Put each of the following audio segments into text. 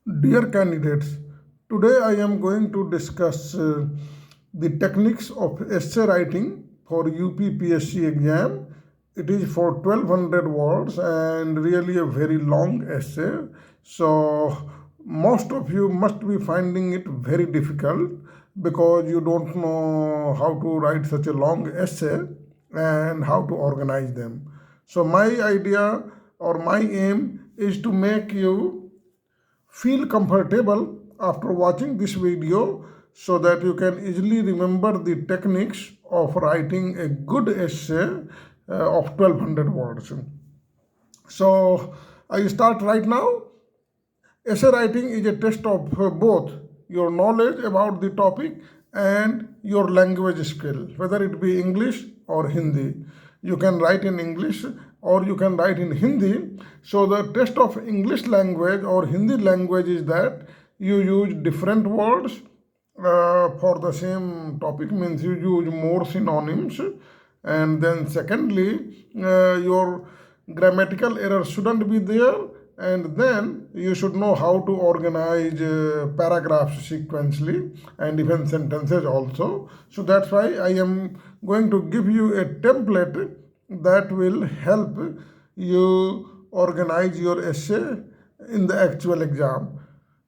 Dear candidates, today I am going to discuss the techniques of essay writing for UPPSC exam. It is for 1200 words and really a very long essay. So, most of you must be finding it very difficult because you don't know how to write such a long essay and how to organize them. So, my idea or my aim is to make you feel comfortable after watching this video so that you can easily remember the techniques of writing a good essay of 1200 words. So I start right now. Essay writing is a test of both your knowledge about the topic and your language skill, whether it be English or Hindi. You can write in English or you can write in Hindi. So the test of English language or Hindi language is that you use different words for the same topic, means you use more synonyms. And then secondly, your grammatical error shouldn't be there, and then you should know how to organize paragraphs sequentially and even sentences also. So that's why I am going to give you a template that will help you organize your essay in the actual exam.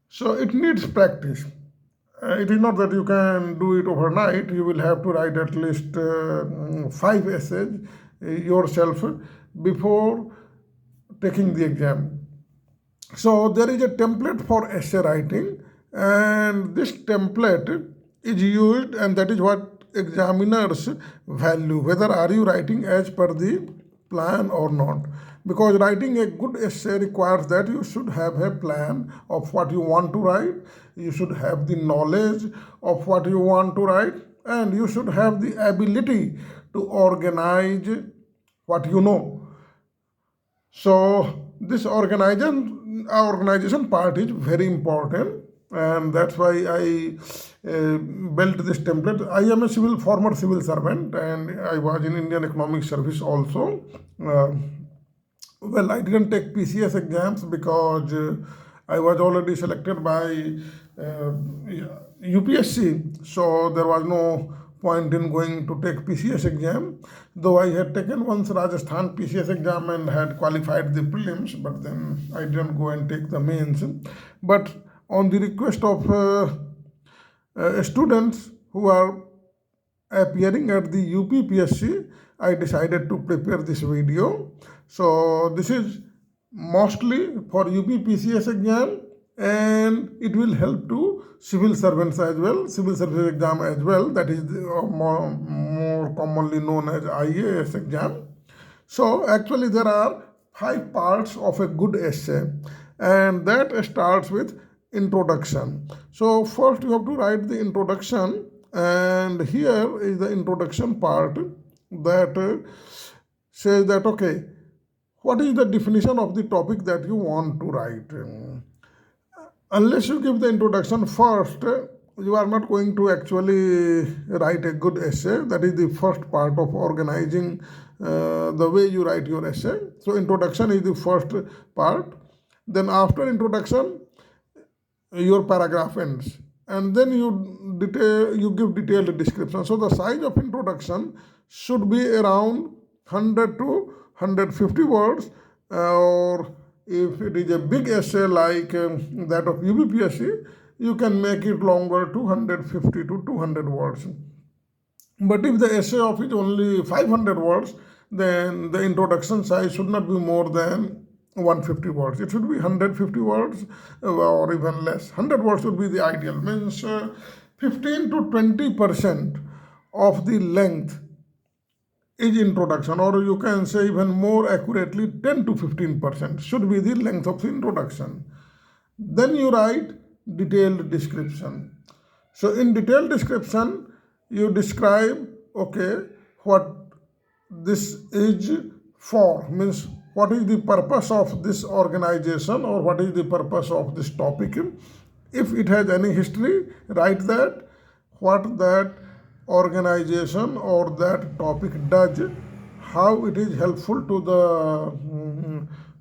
So it needs practice. It is not that you can do it overnight. You will have to write at least 5 essays yourself before taking the exam. So there is a template for essay writing, and this template is used, and that is what examiners value, whether are you writing as per the plan or not. Because writing a good essay requires that you should have a plan of what you want to write, you should have the knowledge of what you want to write, and you should have the ability to organize what you know. So this organization part is very important, and that's why I built this template. I am a former civil servant, and I was in Indian Economic Service also. Well, I didn't take PCS exams because I was already selected by UPSC, so there was no point in going to take PCS exam, though I had taken once Rajasthan PCS exam and had qualified the prelims, but then I didn't go and take the mains. But on the request of students who are appearing at the UPPSC, I decided to prepare this video. So this is mostly for UPPCS exam, and it will help to civil servants as well, civil service exam as well, that is more commonly known as IAS exam. So actually there are 5 parts of a good essay, and that starts with introduction. So first you have to write the introduction, and here is the introduction part that says that, okay, what is the definition of the topic that you want to write? Unless you give the introduction first, you are not going to actually write a good essay. That is the first part of organizing the way you write your essay. So introduction is the first part. Then after introduction, your paragraph ends, and then you give detailed description. So the size of introduction should be around 100 to 150 words, or if it is a big essay like that of UPPSC, you can make it longer, 250 to 200 words. But if the essay of it only 500 words, then the introduction size should not be more than 150 words. It should be 150 words or even less. 100 words would be the ideal. Means 15 to 20% of the length is introduction, or you can say even more accurately, 10 to 15% should be the length of the introduction. Then you write detailed description. So in detailed description, you describe, okay, what this is for, means what is the purpose of this organization, or what is the purpose of this topic. If it has any history, write that, what that organization or that topic does, how it is helpful to the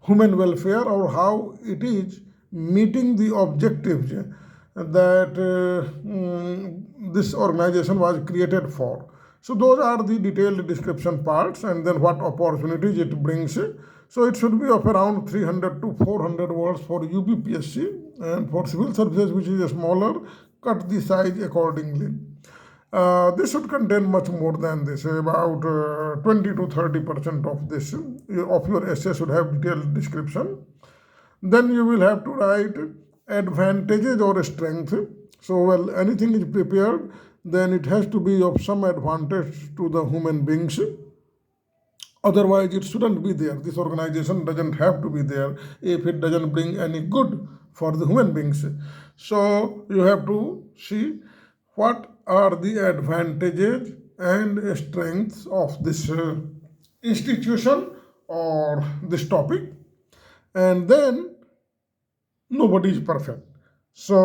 human welfare, or how it is meeting the objectives that this organization was created for. So those are the detailed description parts, and then what opportunities it brings. So it should be of around 300 to 400 words for UPPSC, and for civil services, which is a smaller, cut the size accordingly. This should contain much more than this. About 20 to 30% of this of your essay should have detailed description. Then you will have to write advantages or strength. So, well, anything is prepared, then it has to be of some advantage to the human beings. Otherwise, it shouldn't be there. This organization doesn't have to be there if it doesn't bring any good for the human beings. So, you have to see what are the advantages and strengths of this institution or this topic. And then nobody is perfect. So,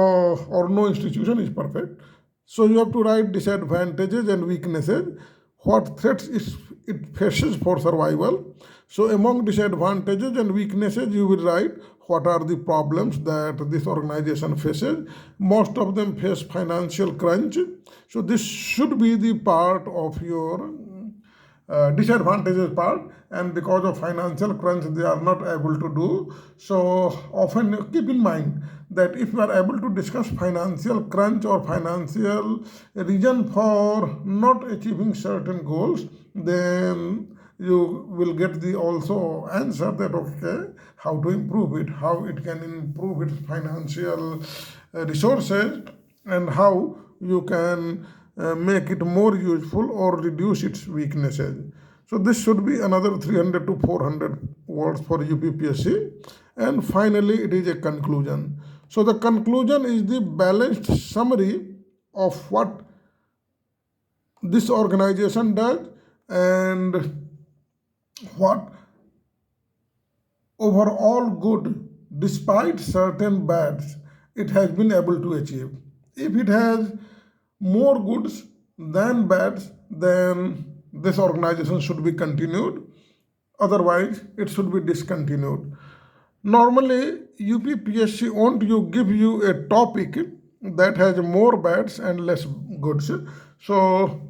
or no institution is perfect. So you have to write disadvantages and weaknesses, what threats it faces for survival. So among disadvantages and weaknesses, you will write what are the problems that this organization faces. Most of them face financial crunch. So this should be the part of your disadvantages part, and because of financial crunch they are not able to do. So often keep in mind that if you are able to discuss financial crunch or financial reason for not achieving certain goals, then you will get the also answer that okay, how to improve it, how it can improve its financial resources, and how you can make it more useful or reduce its weaknesses. So this should be another 300 to 400 words for UPPSC. And finally, it is a conclusion. So the conclusion is the balanced summary of what this organization does and what overall good, despite certain bads, it has been able to achieve. If it has more goods than bads, then this organization should be continued. Otherwise, it should be discontinued. Normally, UPPSC won't give you a topic that has more bads and less goods. So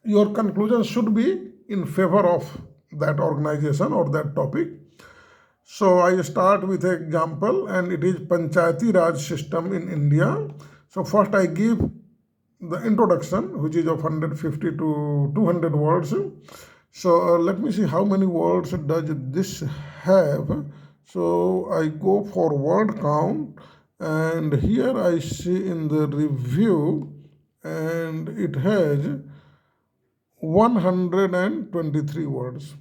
your conclusion should be in favor of that organization or that topic. So I start with an example, and it is Panchayati Raj system in India. So first I give the introduction, which is of 150 to 200 words. So let me see how many words does this have. So I go for word count, and here I see in the review, and it has 123 words.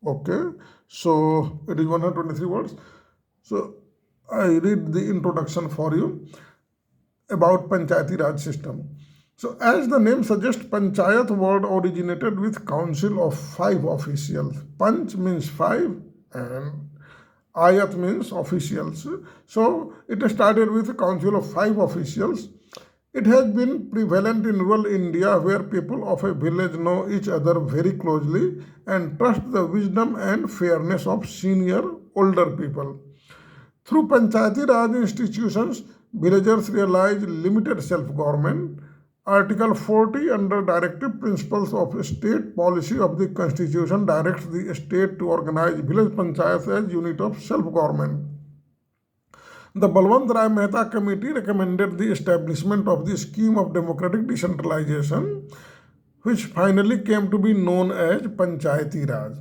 Okay, so it is 123 words. So I read the introduction for you about Panchayati Raj system. So as the name suggests, Panchayat word originated with council of 5 officials. Panch means 5 and Ayat means officials. So it started with a council of 5 officials. It has been prevalent in rural India where people of a village know each other very closely and trust the wisdom and fairness of senior older people. Through Panchayati Raj institutions, villagers realize limited self-government. Article 40 under directive principles of state policy of the constitution directs the state to organize village panchayats as unit of self-government. The Balwant Rai Mehta Committee recommended the establishment of the scheme of democratic decentralization, which finally came to be known as Panchayati Raj.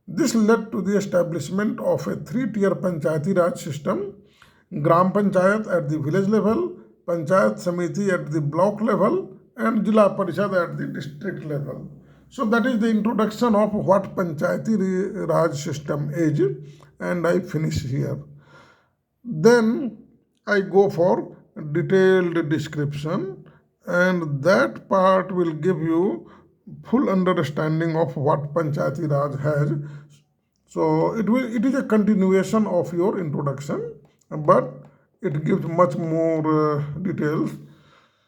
This led to the establishment of a 3-tier Panchayati Raj system: Gram Panchayat at the village level, Panchayat Samiti at the block level, and Jila Parishad at the district level. So that is the introduction of what Panchayati Raj system is, and I finish here. Then I go for detailed description, and that part will give you full understanding of what Panchayati Raj has. So it is a continuation of your introduction, but it gives much more details.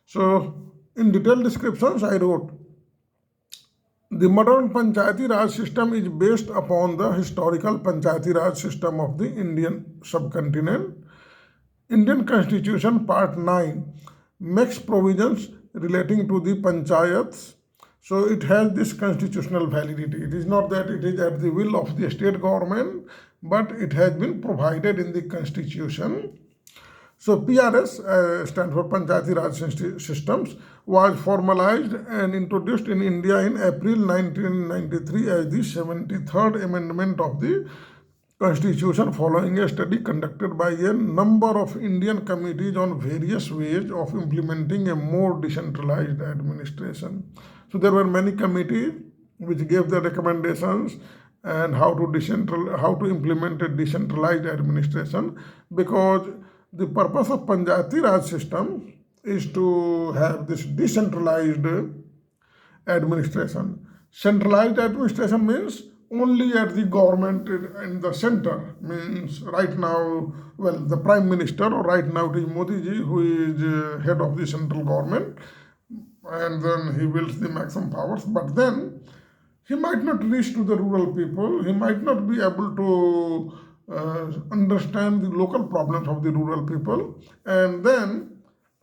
So in detailed descriptions I wrote, the modern Panchayati Raj system is based upon the historical Panchayati Raj system of the Indian subcontinent. Indian Constitution Part 9 makes provisions relating to the panchayats. So it has this constitutional validity. It is not that it is at the will of the state government, but it has been provided in the constitution. So PRS stands for Panchayati Raj Systems, was formalized and introduced in India in April 1993 as the 73rd Amendment of the Constitution, following a study conducted by a number of Indian committees on various ways of implementing a more decentralized administration. So there were many committees which gave their recommendations and how to implement a decentralized administration, because the purpose of Panchayati Raj system is to have this decentralized administration. Centralized administration means only at the government in the center. Means right now, well, the prime minister, or right now it is Modi ji who is head of the central government, and then he wields the maximum powers. But then he might not reach to the rural people. He might not be able to understand the local problems of the rural people, and then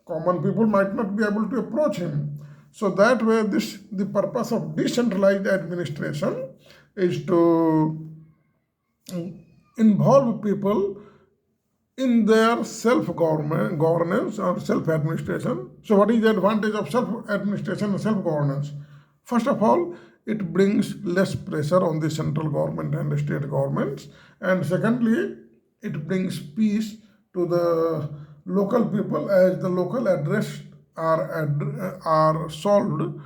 common people might not be able to approach him. So that way, the purpose of decentralized administration is to involve people in their self-governance or self-administration. So what is the advantage of self-administration and self-governance? First of all, it brings less pressure on the central government and the state governments. And secondly, it brings peace to the local people, as the local address are solved.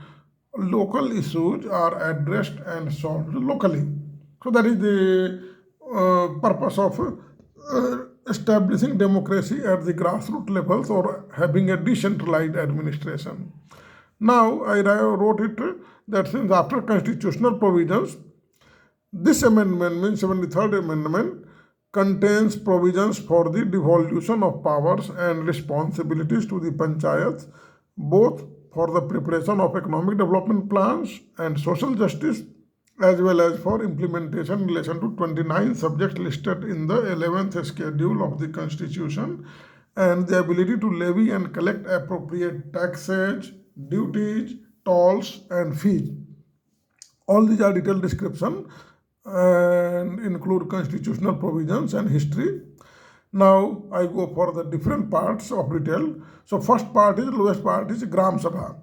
Local issues are addressed and solved locally. So that is the purpose of establishing democracy at the grassroots levels, or having a decentralized administration. Now, I wrote it that since after constitutional provisions, this amendment, means 73rd Amendment, contains provisions for the devolution of powers and responsibilities to the panchayats, both for the preparation of economic development plans and social justice, as well as for implementation in relation to 29 subjects listed in the 11th schedule of the Constitution, and the ability to levy and collect appropriate taxes, duties, tolls, and fees. All these are detailed description and include constitutional provisions and history. Now I go for the different parts of detail. So first part is, lowest part is Gram Sabha.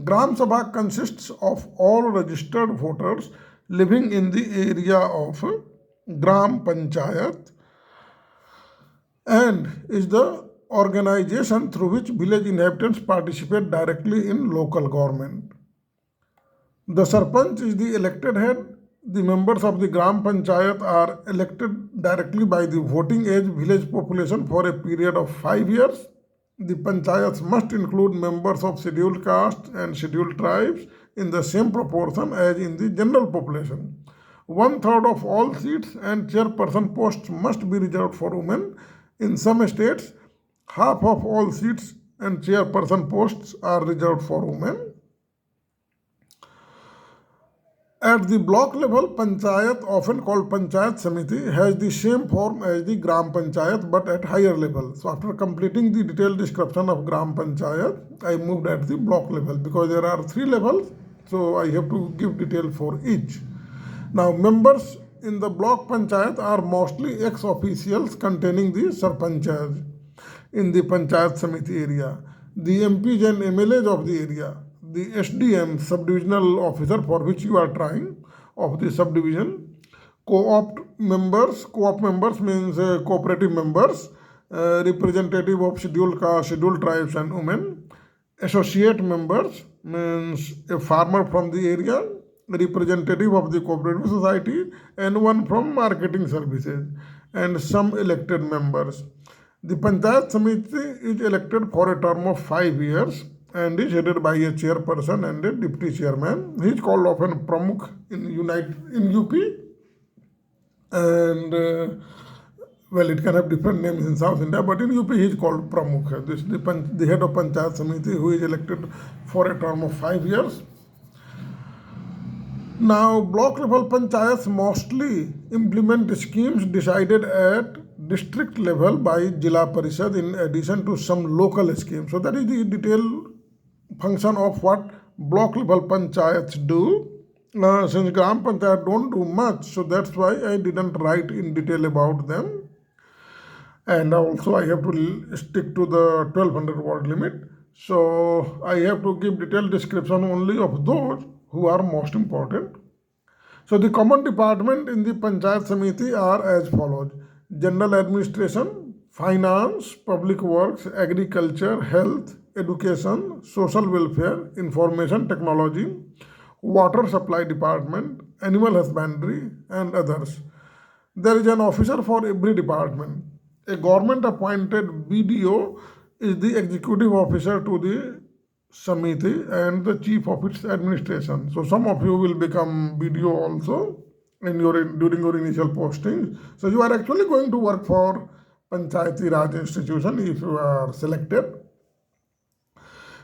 Gram Sabha consists of all registered voters living in the area of Gram Panchayat, and is the organization through which village inhabitants participate directly in local government. The Sarpanch is the elected head. The members of the Gram Panchayat are elected directly by the voting age village population for a period of 5 years. The panchayats must include members of scheduled castes and scheduled tribes in the same proportion as in the general population. 1/3 of all seats and chairperson posts must be reserved for women. In some states, half of all seats and chairperson posts are reserved for women. At the block level, Panchayat, often called Panchayat Samiti, has the same form as the Gram Panchayat but at higher level. So after completing the detailed description of Gram Panchayat, I moved at the block level, because there are 3 levels, so I have to give detail for each. Now, members in the block Panchayat are mostly ex-officials containing the Sarpanchas in the Panchayat Samiti area, the MPs and MLAs of the area, the SDM, subdivisional officer for which you are trying, of the subdivision, co-op members means cooperative members, representative of scheduled castes, scheduled tribes and women, associate members means a farmer from the area, representative of the cooperative society, and one from marketing services, and some elected members. The Panchayat Samiti is elected for a term of 5 years and is headed by a chairperson and a deputy chairman. He is called often Pramukh in UP, and well, it can have different names in South India, but in UP he is called Pramukh. This is the head of Panchayat Samiti, who is elected for a term of 5 years. Now, block level panchayats mostly implement schemes decided at district level by Jila Parishad in addition to some local schemes. So that is the detailed function of what block level panchayats do. Since Gram Panchayat don't do much, so that's why I didn't write in detail about them. And also I have to stick to the 1200 word limit. So I have to give detailed description only of those who are most important. So the common department in the Panchayat Samiti are as follows: General Administration, Finance, Public Works, Agriculture, Health, Education, Social Welfare, Information Technology, Water Supply Department, Animal Husbandry, and others. There is an officer for every department. A government appointed BDO is the executive officer to the Samiti and the chief of its administration. So some of you will become BDO also during your initial posting. So you are actually going to work for Panchayati Raj institution if you are selected.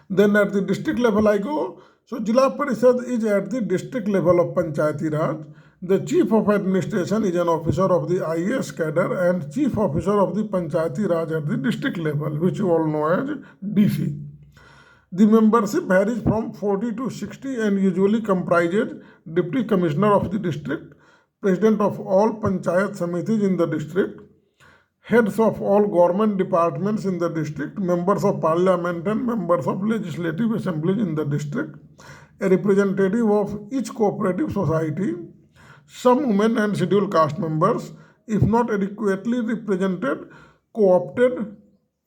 Then at the district level I go. So Jila Parishad is at the district level of Panchayati Raj. The chief of administration is an officer of the IES cadre and chief officer of the Panchayati Raj at the district level, which you all know as DC. The membership varies from 40 to 60 and usually comprises Deputy Commissioner of the district, President of all Panchayat Samitis in the district, heads of all government departments in the district, members of parliament and members of legislative assemblies in the district, a representative of each cooperative society, some women and scheduled caste members, if not adequately represented, co-opted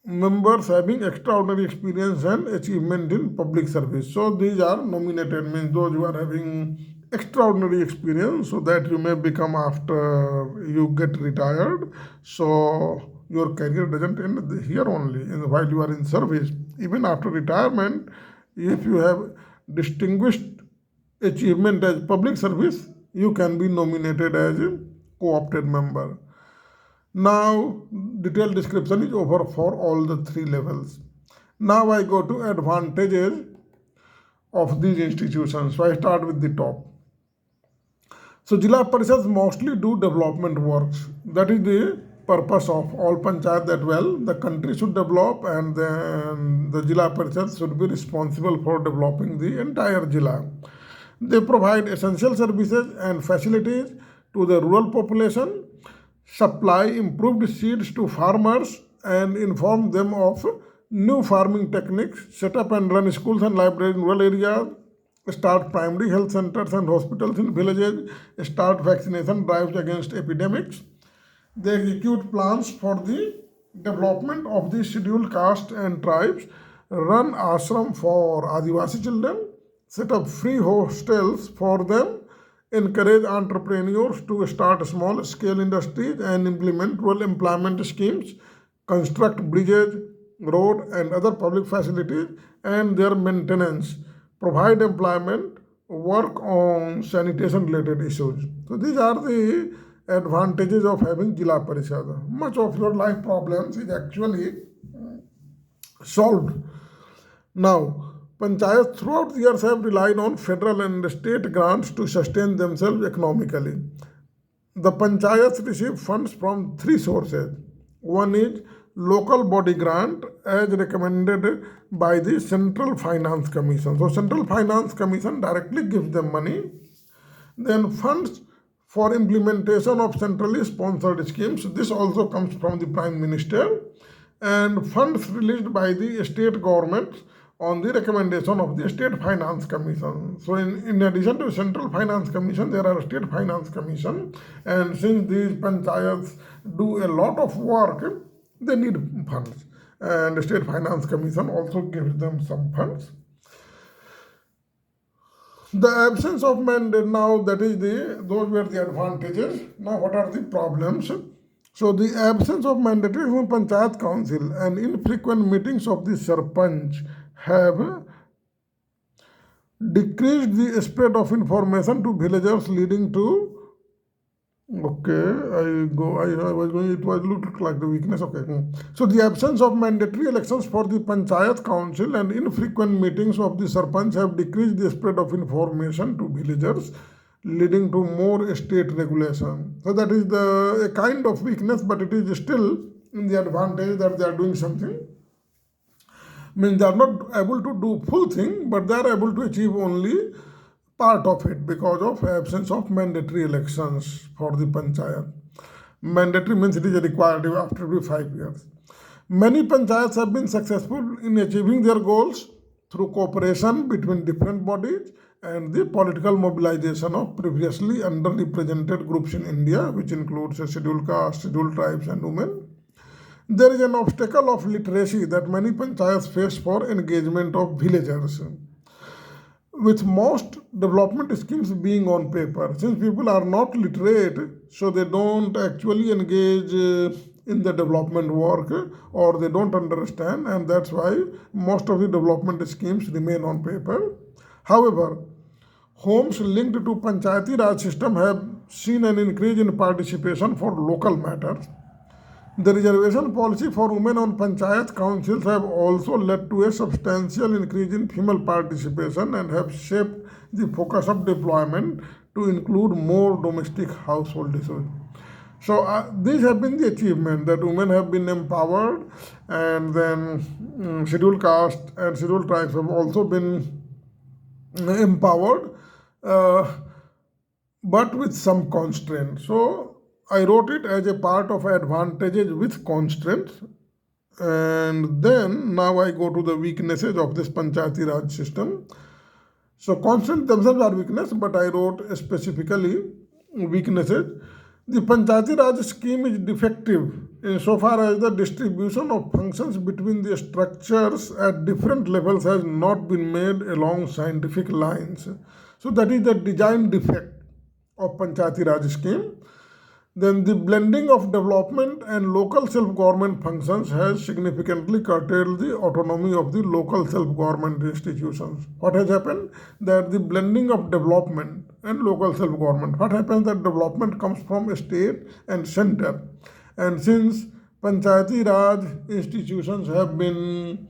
members having extraordinary experience and achievement in public service. So these are nominated, means those who are having extraordinary experience, so that you may become after you get retired. So your career doesn't end here only while you are in service. Even after retirement, if you have distinguished achievement as public service, you can be nominated as a co-opted member. Now, detailed description is over for all the three levels. Now I go to advantages of these institutions. So I start with the top. So Jila Parishads mostly do development works. That is the purpose of all panchayat, that well, the country should develop and then the Jila Parishads should be responsible for developing the entire Jila. They provide essential services and facilities to the rural population, supply improved seeds to farmers and inform them of new farming techniques, set up and run schools and libraries in rural areas, start primary health centers and hospitals in villages, start vaccination drives against epidemics. They execute plans for the development of the scheduled caste and tribes, run ashram for Adivasi children, set up free hostels for them, encourage entrepreneurs to start small scale industries and implement rural employment schemes, construct bridges, road and other public facilities and their maintenance, provide employment, work on sanitation related issues. So these are the advantages of having Jila Parishad. Much of your life problems is actually solved. Now, panchayats throughout the years have relied on federal and state grants to sustain themselves economically. The panchayats receive funds from three sources. One is local body grant as recommended by the Central Finance Commission. So Central Finance Commission directly gives them money. Then funds for implementation of centrally sponsored schemes. This also comes from the Prime Minister. And funds released by the state government on the recommendation of the State Finance Commission. So in addition to Central Finance Commission, there are State Finance Commission, and since these panchayats do a lot of work, they need funds. And the State Finance Commission also gives them some funds. The absence of mandate, now that is those were the advantages. Now what are the problems? So the absence of mandatory from Panchayat Council and infrequent meetings of the Sarpanch have decreased the spread of information to villagers, leading to it was looked like the weakness. So the absence of mandatory elections for the Panchayat Council and infrequent meetings of the Sarpanch have decreased the spread of information to villagers, leading to more state regulation. So that is a kind of weakness, but it is still in the advantage that they are doing something. Means they are not able to do full thing, but they are able to achieve only part of it because of absence of mandatory elections for the panchayat. Mandatory means it is required after 5 years. Many panchayats have been successful in achieving their goals through cooperation between different bodies and the political mobilization of previously underrepresented groups in India, which includes scheduled castes, scheduled tribes, and women. There is an obstacle of literacy that many panchayats face for engagement of villagers, with most development schemes being on paper. Since people are not literate, so they don't actually engage in the development work, or they don't understand, and that's why most of the development schemes remain on paper. However, homes linked to Panchayati Raj system have seen an increase in participation for local matters. The reservation policy for women on panchayat councils have also led to a substantial increase in female participation and have shaped the focus of deployment to include more domestic household issues. So these have been the achievement that women have been empowered, and then scheduled caste and scheduled tribes have also been empowered, uh, but with some constraints. So I wrote it as a part of advantages with constraints. And then now I go to the weaknesses of this Panchayati Raj system. So constraints themselves are weakness, but I wrote specifically weaknesses. The Panchayati Raj scheme is defective insofar as the distribution of functions between the structures at different levels has not been made along scientific lines. So that is the design defect of Panchayati Raj scheme. Then the blending of development and local self-government functions has significantly curtailed the autonomy of the local self-government institutions. What has happened? That the blending of development and local self-government. What happens that development comes from state and center. And since Panchayati Raj institutions have been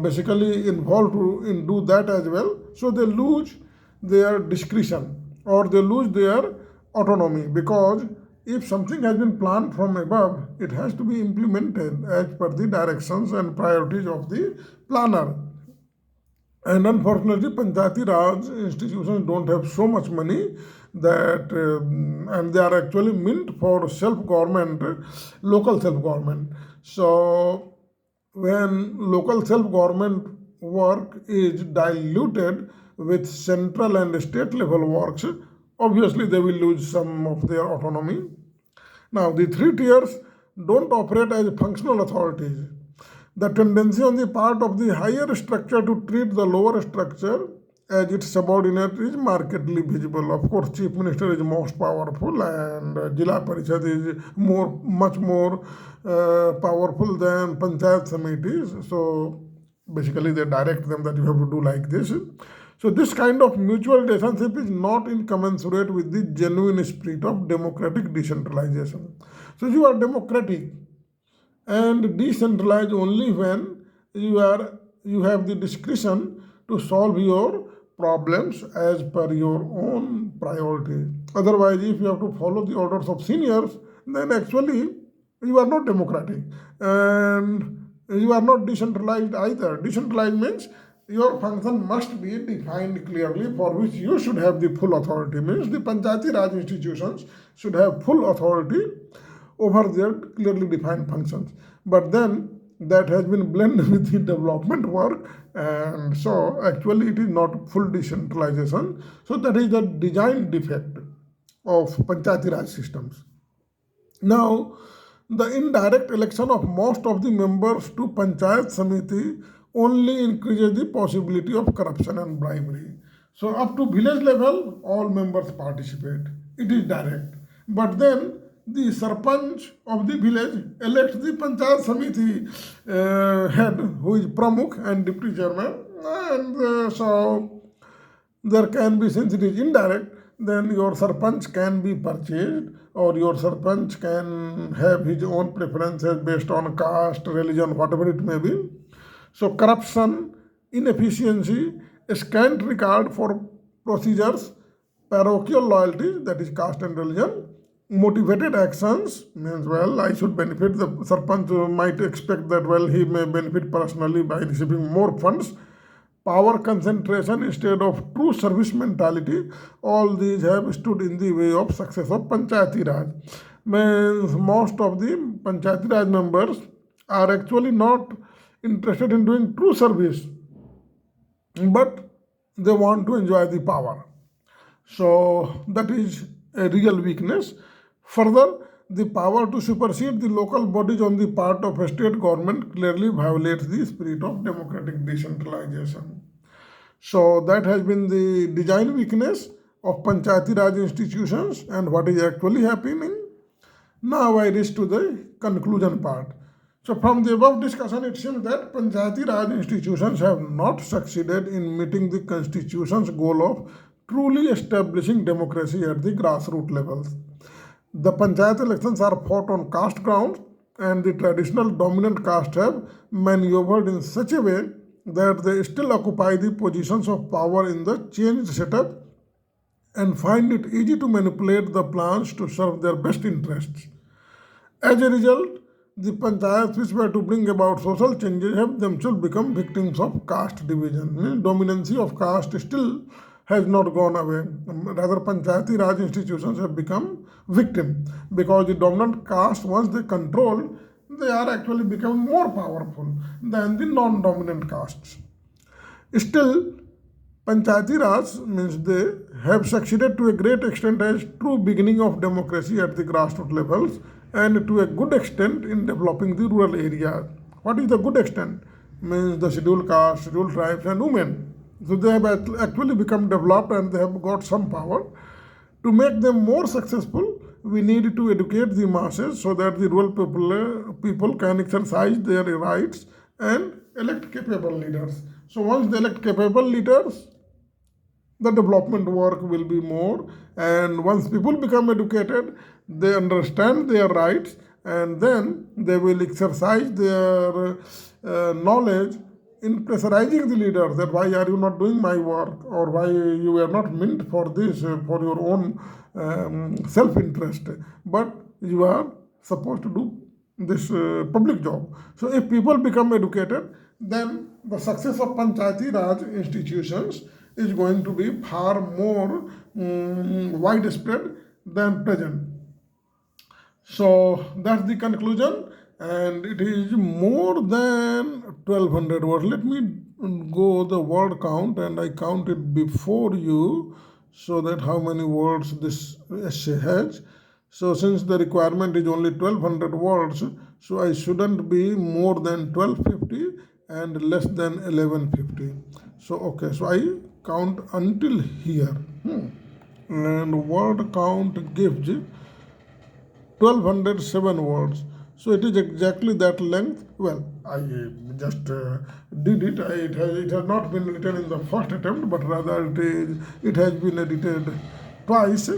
basically involved in do that as well, so they lose their discretion, or they lose their autonomy, because if something has been planned from above, it has to be implemented as per the directions and priorities of the planner. And unfortunately, Panchayati Raj institutions don't have so much money that, and they are actually meant for self-government, local self-government. So when local self-government work is diluted with central and state level works, obviously they will lose some of their autonomy. Now, the three tiers don't operate as functional authorities. The tendency on the part of the higher structure to treat the lower structure as its subordinate is markedly visible. Of course, Chief Minister is most powerful, and Jila Parishad is much more powerful than Panchayat Samitis. So basically, they direct them that you have to do like this. So this kind of mutual relationship is not incommensurate with the genuine spirit of democratic decentralization. So you are democratic and decentralized only when you have the discretion to solve your problems as per your own priorities. Otherwise, if you have to follow the orders of seniors, then actually you are not democratic, and you are not decentralized either. Decentralized means your function must be defined clearly, for which you should have the full authority. Means the Panchayati Raj institutions should have full authority over their clearly defined functions. But then that has been blended with the development work, and so actually it is not full decentralization. So that is the design defect of Panchayati Raj systems. Now, the indirect election of most of the members to Panchayat Samiti only increases the possibility of corruption and bribery. So up to village level, all members participate. It is direct. But then the Sarpanch of the village elects the Panchayat Samiti head, who is Pramukh and Deputy Chairman. And so there can be, since it is indirect, then your Sarpanch can be purchased, or your Sarpanch can have his own preferences based on caste, religion, whatever it may be. So corruption, inefficiency, scant regard for procedures, Parochial loyalty, that is caste and religion. Motivated actions means, well, I should benefit. The sarpanch might expect that, well, he may benefit personally by receiving more funds. Power concentration instead of true service mentality, all these have stood in the way of success of Panchayati Raj. Means most of the Panchayati Raj members are actually not interested in doing true service, but they want to enjoy the power. So that is a real weakness. Further, the power to supersede the local bodies on the part of a state government clearly violates the spirit of democratic decentralization. So that has been the design weakness of Panchayati Raj institutions and what is actually happening. Now I reach to the conclusion part. So from the above discussion, it seems that Panchayati Raj institutions have not succeeded in meeting the Constitution's goal of truly establishing democracy at the grassroots levels. The Panchayat elections are fought on caste grounds, and the traditional dominant caste have maneuvered in such a way that they still occupy the positions of power in the changed setup and find it easy to manipulate the plans to serve their best interests. As a result, the panchayats which were to bring about social changes have themselves become victims of caste division. Dominancy of caste still has not gone away. Rather, Panchayati Raj institutions have become victim because the dominant caste, once they control, they are actually becoming more powerful than the non-dominant castes. Still, Panchayati Raj means they have succeeded to a great extent as true beginning of democracy at the grassroots levels and to a good extent in developing the rural areas. What is the good extent? Means the scheduled castes, scheduled tribes and women. So they have actually become developed and they have got some power. To make them more successful, we need to educate the masses so that the rural people can exercise their rights and elect capable leaders. So once they elect capable leaders, the development work will be more, and once people become educated, they understand their rights, and then they will exercise their knowledge in pressurizing the leaders that why are you not doing my work, or why you were not meant for this, for your own self-interest, but you are supposed to do this public job. So if people become educated, then the success of Panchayati Raj institutions is going to be far more widespread than present. So that's the conclusion, and it is more than 1200 words. Let me go the word count and I count it before you so that how many words this essay has. So since the requirement is only 1200 words, so I shouldn't be more than 1250 and less than 1150. So okay, so I count until here. And word count gives 1207 words. So it is exactly that length. Well, I just did it. It has not been written in the first attempt, but rather it has been edited twice.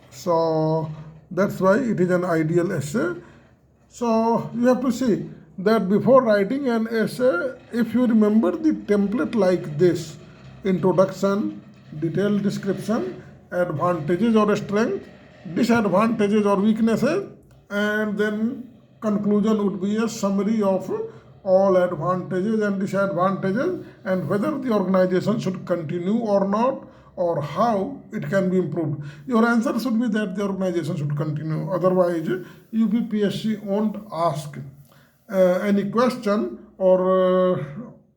So that's why it is an ideal essay. So you have to see that before writing an essay, if you remember the template like this: introduction, detailed description, advantages or strength, disadvantages or weaknesses, and then conclusion would be a summary of all advantages and disadvantages and whether the organization should continue or not, or how it can be improved. Your answer should be that the organization should continue. Otherwise, UPPSC won't ask any question or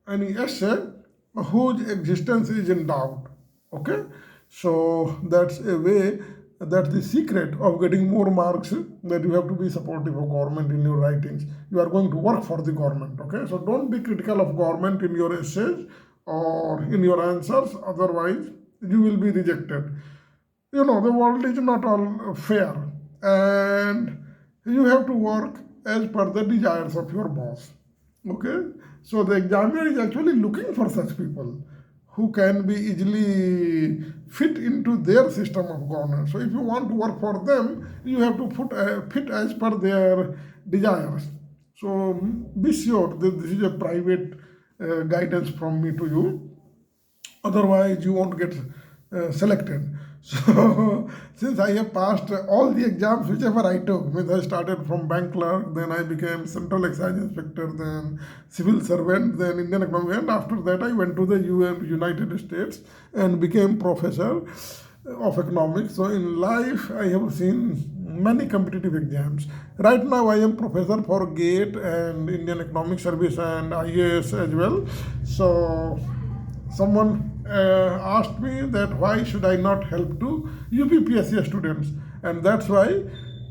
any essay whose existence is in doubt. Okay? So that's a way, that's the secret of getting more marks, that you have to be supportive of government in your writings. You are going to work for the government. Okay? So don't be critical of government in your essays or in your answers. Otherwise, you will be rejected. The world is not all fair, and you have to work as per the desires of your boss. Okay? So the examiner is actually looking for such people who can be easily fit into their system of governance. So if you want to work for them, you have to fit as per their desires. So be sure that this is a private guidance from me to you. Otherwise, you won't get selected. So since I have passed all the exams whichever I took, means I started from bank clerk, then I became central excise inspector, then civil servant, then Indian economic, and after that I went to the United States and became professor of economics. So in life I have seen many competitive exams. Right now I am professor for GATE and Indian Economic Service and IAS as well. So someone asked me that why should I not help to UPPSC students, and that's why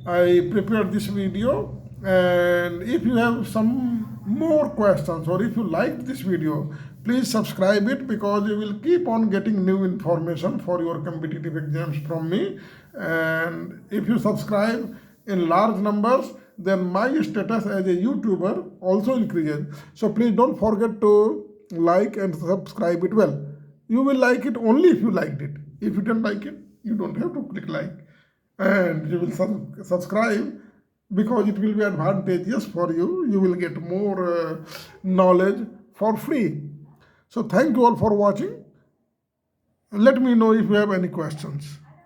I prepared this video. And if you have some more questions or if you liked this video, please subscribe it, because you will keep on getting new information for your competitive exams from me. And if you subscribe in large numbers, then my status as a YouTuber also increases. So please don't forget to like and subscribe it well. You will like it only if you liked it. If you don't like it, you don't have to click like. And you will subscribe, because it will be advantageous for you. You will get more knowledge for free. So thank you all for watching. Let me know if you have any questions.